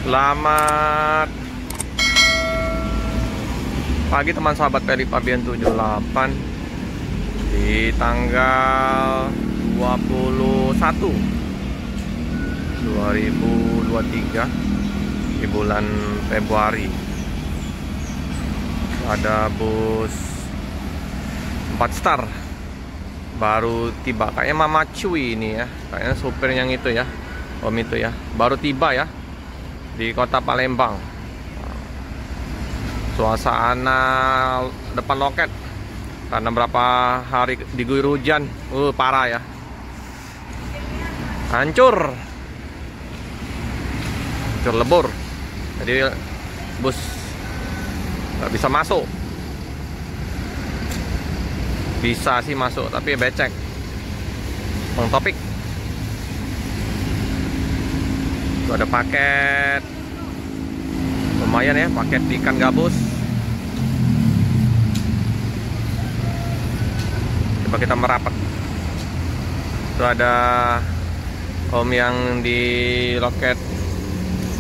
Selamat pagi teman sahabat Peli Pabian 78 di tanggal 21 2023 di bulan Februari. Ada bus 4 star baru tiba, kayaknya Mama Cuy ini ya, kayaknya supir yang itu ya, om itu ya, baru tiba ya di kota Palembang. Suasana depan loket karena berapa hari diguyur hujan, parah ya, hancur lebur, jadi bus nggak bisa masuk. Bisa sih masuk tapi becek. Bang Topik, itu ada paket lumayan ya, paket ikan gabus. Coba kita merapat. Itu ada om yang di loket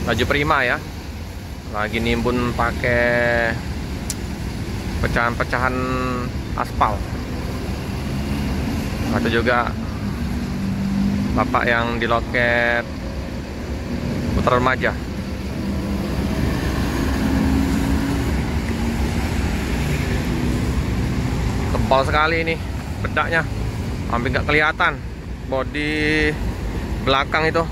Baju Prima ya, lagi nimbun pakai pecahan-pecahan aspal. Atau juga bapak yang di loket Putra Remaja. Tebal sekali ini bedaknya, hampir nggak kelihatan. Bodi belakang itu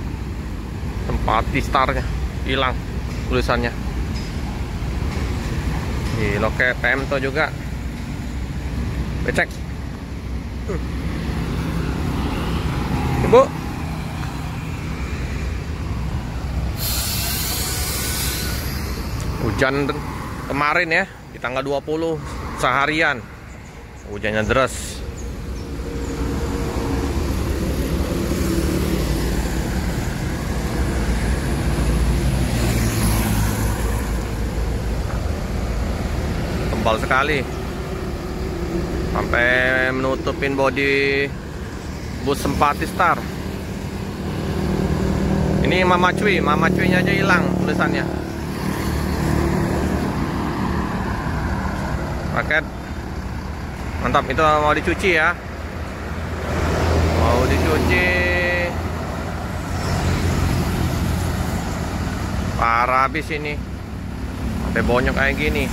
tempat di starnya hilang tulisannya. Di loket Pemto juga becek. Bu, hujan kemarin ya di tanggal 20 seharian hujannya deras. Tebal sekali sampai menutupin bodi bus Sempati Star. Ini Mama Cuy-nya aja hilang tulisannya. Paket mantap, itu mau dicuci ya, mau dicuci. Parah habis ini, sampai bonyok kayak gini.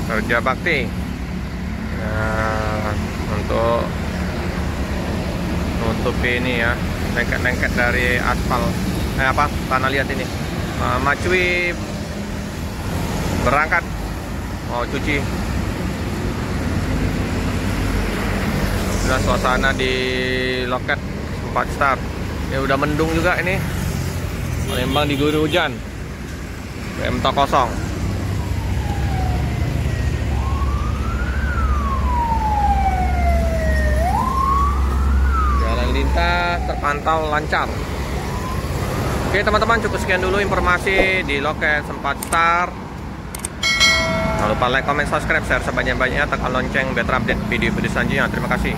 Kerja bakti. Nah, untuk nutup ini ya, lengket-lengket dari aspal tanah liat ini. Mama Cuy berangkat mau cuci. Sudah suasana di loket 4 star ya, udah mendung juga ini. Palembang diguyur hujan, Pemto kosong. Lintas terpantau lancar. Oke teman-teman, cukup sekian dulu informasi di loket 4 star. Jangan lupa like, comment, subscribe, share sebanyak-banyaknya, tekan lonceng biar terupdate video-video selanjutnya. Terima kasih.